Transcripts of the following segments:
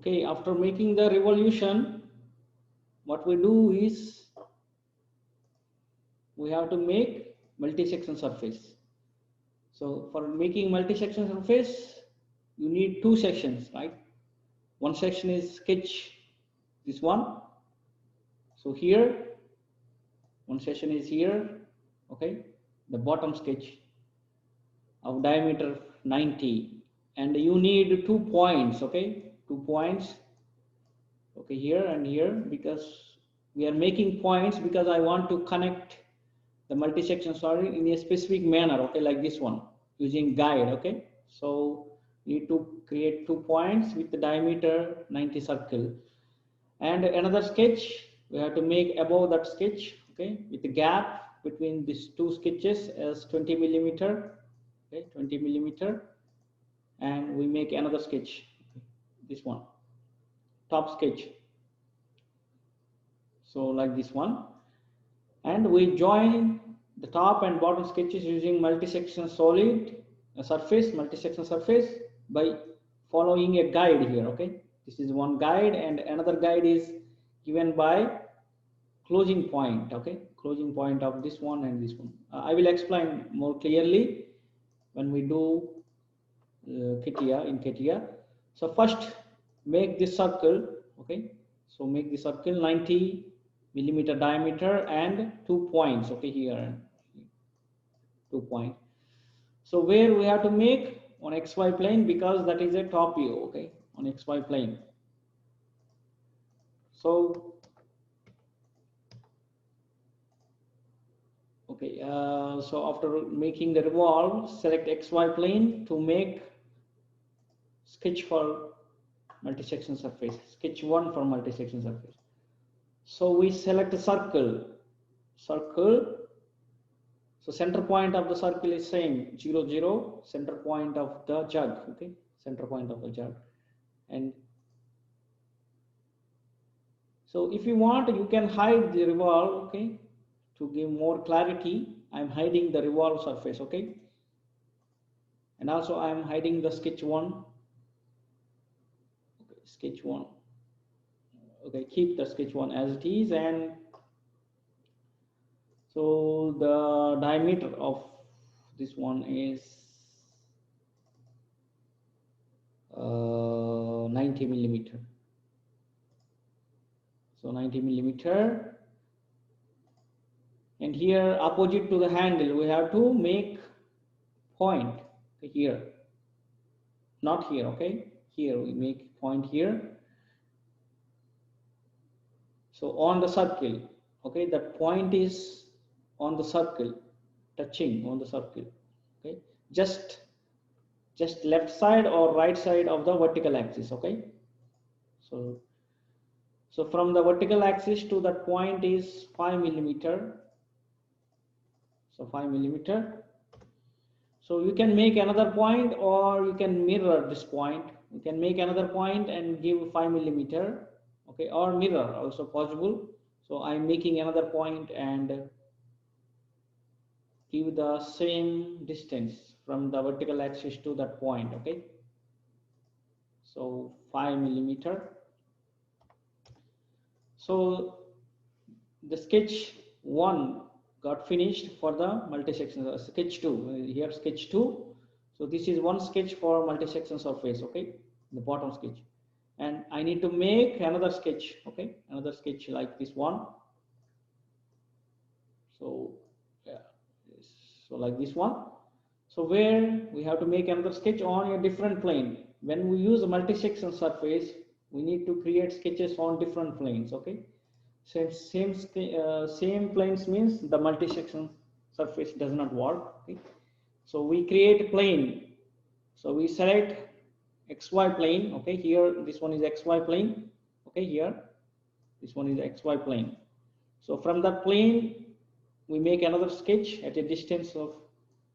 Okay, after making the revolution, what we do is we have to make multi-section surface. So for making multi-section surface, you need two sections, right? One section is sketch, this one. So here, one section is here, okay? The bottom sketch of diameter 90, and you need 2 points, okay? 2 points, okay, here and here, because we are making points because I want to connect the multi-section solid in a specific manner, okay, like this one, using guide, okay? So you need to create 2 points with the diameter 90 circle. And another sketch, we have to make above that sketch, okay, with the gap between these two sketches as 20 millimeter, okay, 20 millimeter. And we make another sketch, okay, this one, top sketch. So like this one. And we join the top and bottom sketches using multi-section solid surface, multi-section surface, by following a guide here, okay? This is one guide, and another guide is given by closing point, okay? Closing point of this one and this one. I will explain more clearly when we do CATIA, in CATIA. So first make this circle, okay? So make the circle 90 millimeter diameter and 2 points, okay, here 2 points. So where we have to make on XY plane, because that is a top view, okay, on XY plane. So okay, so after making the revolve, select XY plane to make sketch for multi-section surface, sketch 1 for multi-section surface. So we select a circle. So center point of the circle is same, 0, 0, center point of the jug, okay, center point of the jug. And so if you want, you can hide the revolve, okay, to give more clarity. I'm hiding the revolve surface, okay, and also I'm hiding the sketch 1, okay, sketch 1, okay, keep the sketch 1 as it is. And so the diameter of this one is 90 millimeter. So 90 millimeter. And here opposite to the handle, we have to make point here, not here, okay? Here we make point here. So on the circle, okay, that point is on the circle, touching on the circle, okay? Just left side or right side of the vertical axis, okay? So from the vertical axis to that point is 5 millimeter. So 5 millimeter. So you can make another point, or you can mirror this point. You can make another point and give 5 millimeter, okay, or mirror also possible. So I'm making another point and give the same distance from the vertical axis to that point, okay? So 5 millimeter. So the sketch 1 got finished for the multi-section. Sketch 2, here sketch 2. So this is one sketch for multi-section surface, okay, the bottom sketch. And I need to make another sketch, okay, another sketch like this one. So yeah, so like this one. So where we have to make another sketch on a different plane. When we use a multi-section surface, we need to create sketches on different planes, okay? Same planes means the multi-section surface does not work, okay? So we create a plane. So we select XY plane, okay, here this one is XY plane, okay, here this one is XY plane. So from that plane we make another sketch at a distance of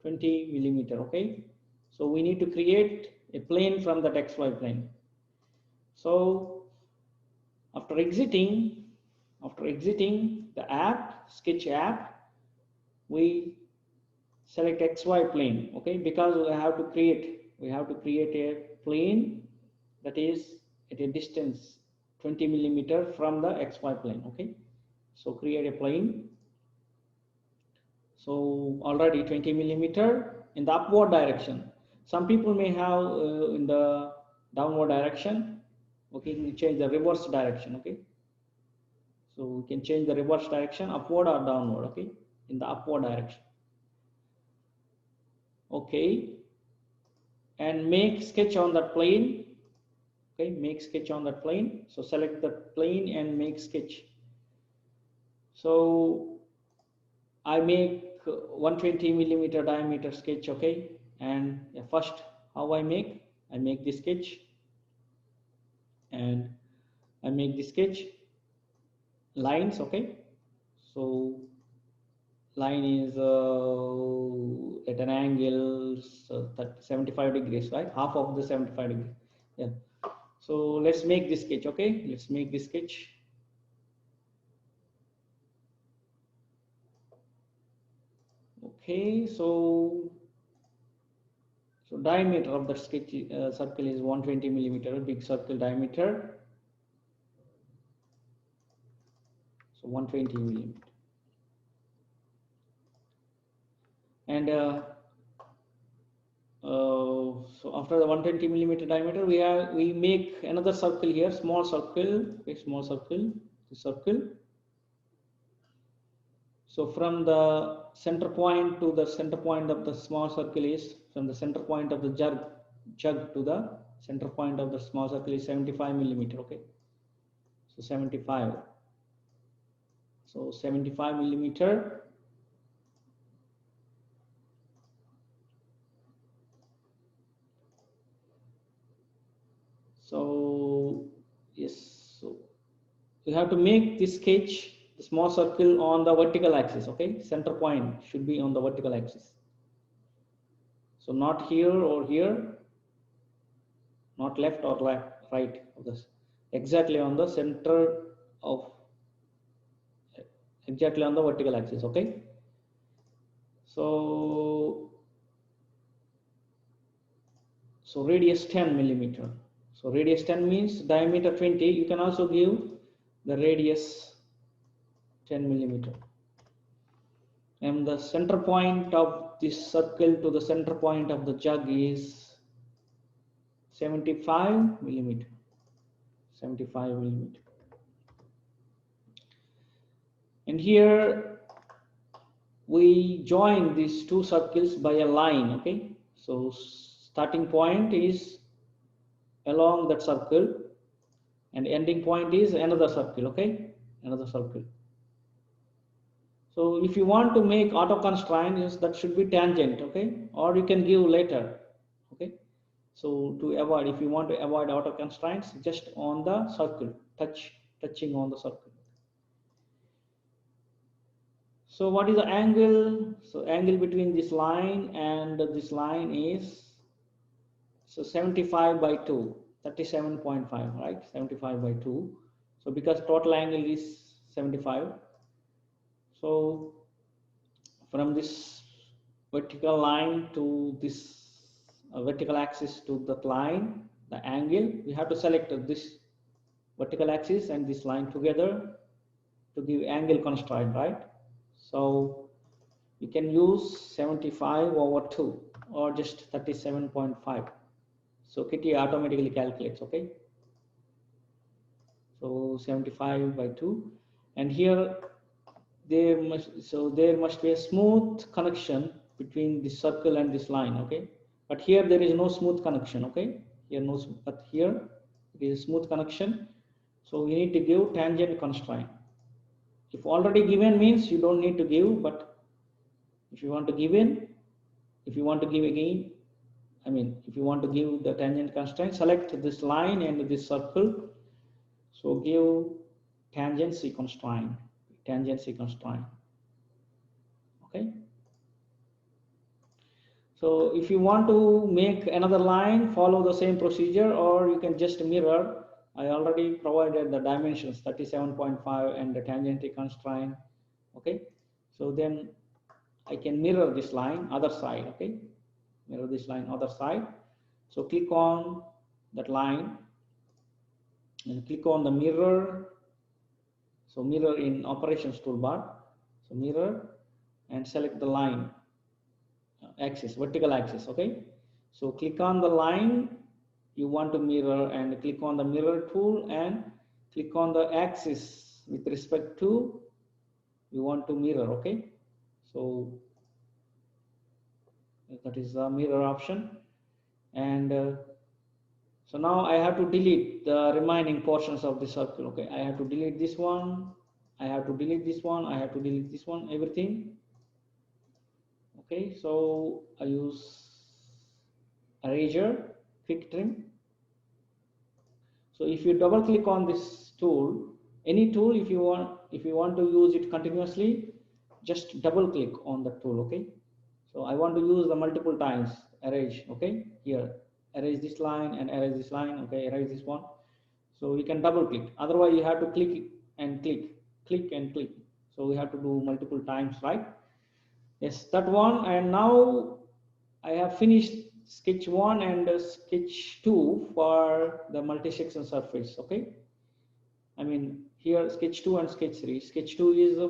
20 millimeter, okay? So we need to create a plane from that XY plane. So after exiting the app, sketch app, we select XY plane, okay, because we have to create a plane that is at a distance 20 millimeter from the XY plane. Okay, so create a plane. So already 20 millimeter in the upward direction. Some people may have in the downward direction. Okay, we change the reverse direction. Okay, so we can change the reverse direction, upward or downward. Okay, in the upward direction. Okay, and make sketch on that plane. Okay, make sketch on that plane. So select the plane and make sketch. So I make 120 millimeter diameter sketch. Okay, and first how I make this sketch, and I make the sketch lines. Okay, so line is at an angle, so that 75 degrees, right? Half of the 75 degrees. Yeah. So let's make this sketch. Okay, let's make this sketch. Okay, so diameter of the sketch circle is 120 millimeter, big circle diameter. So 120 millimeter. And so after the 120 millimeter diameter, we make another circle here, small circle, a small circle, the circle. So from the center point to the center point of the small circle is, from the center point of the jug to the center point of the small circle is 75 millimeter. Okay, so 75. So 75 millimeter. So yes, so you have to make this sketch, the small circle, on the vertical axis. Okay, center point should be on the vertical axis. So not here or here, not left or right of this, exactly on the center of, exactly on the vertical axis. Okay, so radius 10 millimeter. So radius 10 means diameter 20. You can also give the radius 10 millimeter. And the center point of this circle to the center point of the jug is 75 millimeter. 75 millimeter. And here we join these two circles by a line. Okay, so starting point is along that circle and ending point is another circle. Okay, another circle. So if you want to make auto constraint, yes, that should be tangent. Okay, or you can give later. Okay, so to avoid, if you want to avoid auto constraints, just on the circle, touching on the circle. So what is the angle? So angle between this line and this line is, so 75 by 2, 37.5, right? 75 by 2. So because total angle is 75. So from this vertical line to this vertical axis to that line, the angle, we have to select this vertical axis and this line together to give angle constraint, right? So you can use 75 over 2 or just 37.5. So Kitty automatically calculates. Okay, so 75 by 2, and here there must be a smooth connection between this circle and this line. Okay, but here there is no smooth connection. Okay, here no, but here it is a smooth connection. So we need to give tangent constraint. If already given means you don't need to give, but if you want to give in, if you want to give again, if you want to give the tangent constraint, select this line and this circle. So give tangency constraint, Okay. So if you want to make another line, follow the same procedure, or you can just mirror. I already provided the dimensions 37.5 and the tangency constraint. Okay. So then I can mirror this line other side. Okay, mirror this line other side. So click on that line and click on the mirror. So mirror in operations toolbar. So mirror and select the line axis, vertical axis. Okay. So click on the line you want to mirror and click on the mirror tool and click on the axis with respect to you want to mirror. Okay. So that is the mirror option. And so now I have to delete the remaining portions of the circle. Okay, I have to delete this one, I have to delete this one, I have to delete this one, everything. Okay, so I use eraser, quick trim. So if you double click on this tool, any tool, if you want to use it continuously, just double click on the tool. Okay, so I want to use the multiple times, erase. Okay, here erase this line and erase this line. Okay, erase this one. So you can double click, otherwise you have to click and click, click and click. So we have to do multiple times, right? Yes, that one. And now I have finished sketch 1 and sketch 2 for the multi-section surface. Okay, I mean here sketch 2 and sketch 3. Sketch 2 is the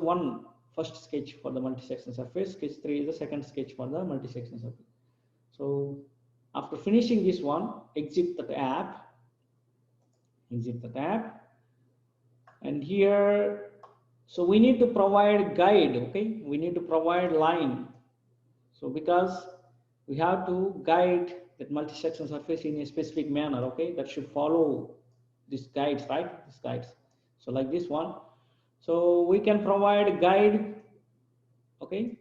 first sketch for the multi-section surface. Sketch 3 is the second sketch for the multi-section surface. So after finishing this one, exit the tab, and here, so we need to provide guide. Okay, we need to provide line. So because we have to guide that multi-section surface in a specific manner. Okay, that should follow these guides, right? These guides. So like this one. So we can provide guide. Okay,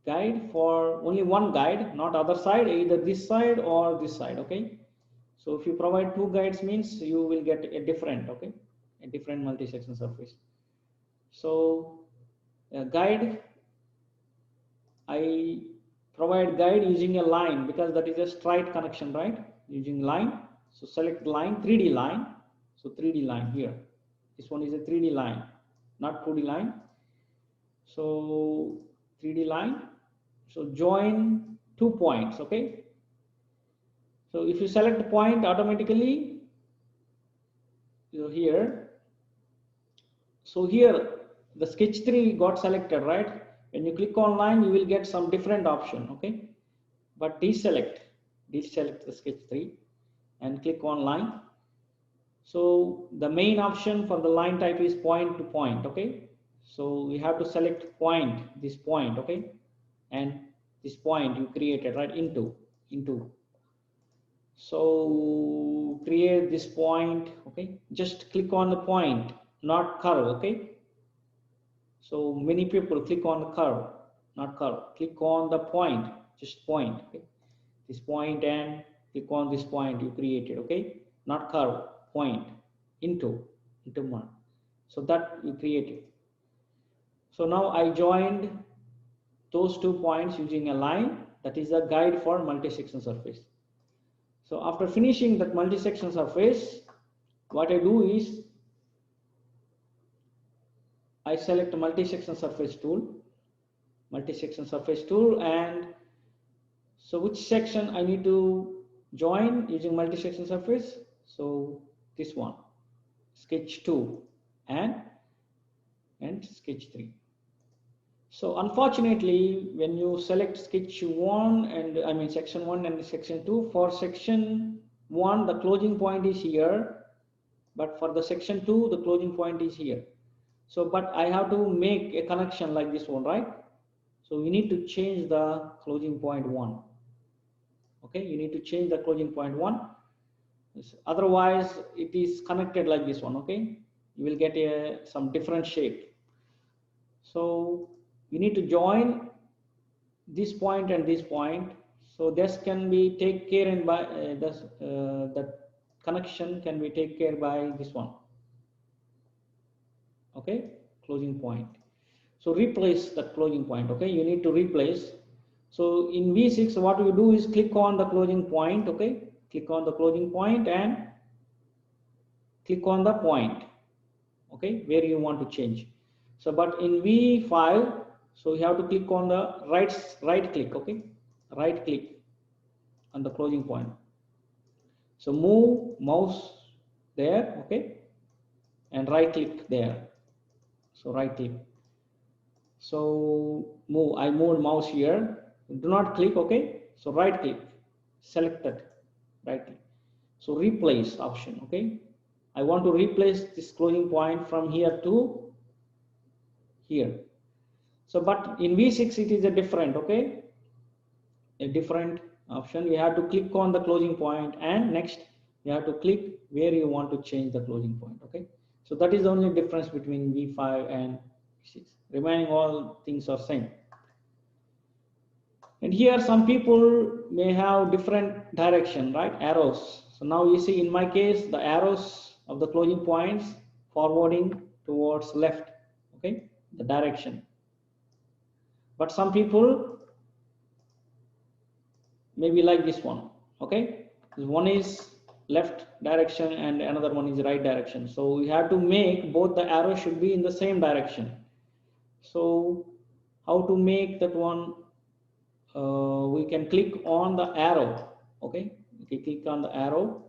guide for only one guide, not other side, either this side or this side. Okay, so if you provide two guides means you will get a different, okay, a different multi-section surface. So guide, I provide guide using a line because that is a straight connection, right? Using line. So select line, 3D line. So 3D line here. This one is a 3D line, not 2D line. So 3D line. So join 2 points. Okay. So if you select a point automatically, here. So here the sketch 3 got selected, right? When you click on line, you will get some different option. Okay. But deselect the sketch 3 and click on line. So the main option for the line type is point to point. Okay. So we have to select point, this point. Okay. And this point you created, right? Into. So create this point. Okay. Just click on the point, not curve. Okay. So many people click on the curve, not curve. Click on the point, just point. Okay. This point and click on this point you created. Okay. Not curve, point, into one. So that you created. So now I joined those 2 points using a line. That is a guide for multi-section surface. So after finishing that multi-section surface, what I do is I select multi-section surface tool, and so which section I need to join using multi-section surface. So this one, sketch 2 and sketch 3. So unfortunately, when you select sketch 1 and section 1 and section 2, for section 1 the closing point is here, but for the section 2 the closing point is here. So but I have to make a connection like this one, right? So you need to change the closing point 1. Okay, you need to change the closing point 1. Otherwise it is connected like this one. Okay, you will get some different shape. So you need to join this point and this point. So this can be taken care and by that connection can be taken care by this one. Okay, closing point. So replace that closing point. Okay, you need to replace. So in V6 what you do is click on the closing point. Okay, click on the closing point and click on the point, okay, where you want to change. So but in V5, so you have to click on the right click. Okay, right click on the closing point. So move mouse there, okay, and right click there. So right click. So move, I moved mouse here. Do not click, okay. So right click, selected, right click. So replace option, okay. I want to replace this closing point from here to here. So but in V6 it is a different, okay, a different option. You have to click on the closing point, and next you have to click where you want to change the closing point, okay. So that is the only difference between V5 and V6. Remaining all things are same. And here some people may have different direction, right, arrows. So now you see in my case the arrows of the closing points forwarding towards left, okay, the direction. But some people maybe like this one, okay. This one is left direction and another one is right direction. So we have to make both the arrows should be in the same direction. So how to make that one? We can click on the arrow, okay. Okay, click on the arrow.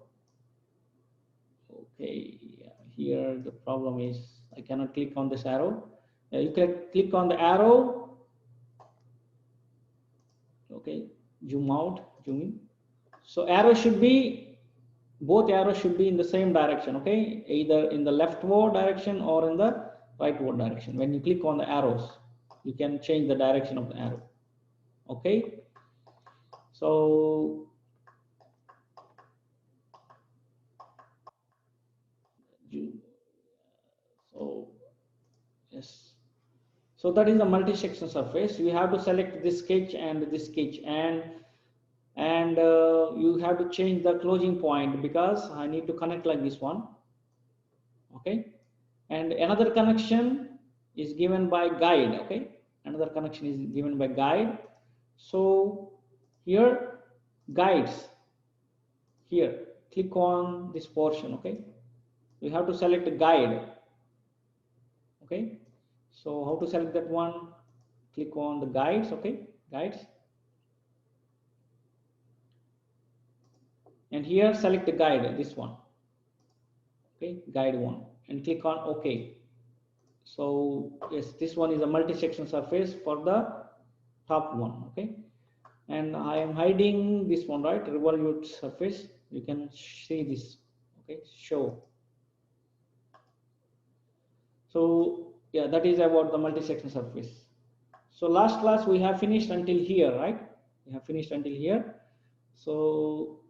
Okay, here the problem is I cannot click on this arrow. You can click on the arrow, okay, zoom out, zoom in. So arrow should be, both arrows should be in the same direction, okay, either in the leftward direction or in the rightward direction. When you click on the arrows, you can change the direction of the arrow, okay. So yes, so that is a multi-section surface. You have to select this sketch and this sketch, and you have to change the closing point because I need to connect like this one, okay. And another connection is given by guide, okay. Another connection is given by guide. So here guides, here click on this portion, okay. You have to select a guide, okay. So how to select that one? Click on the guides, okay, guides, and here select the guide, this one, okay, guide one, and click on OK. So yes, this one is a multi-section surface for the top one, okay. And I am hiding this one, right, revolute surface. You can see this, okay, show. So yeah, that is about the multi-section surface. So last class we have finished until here, right? We have finished until here. So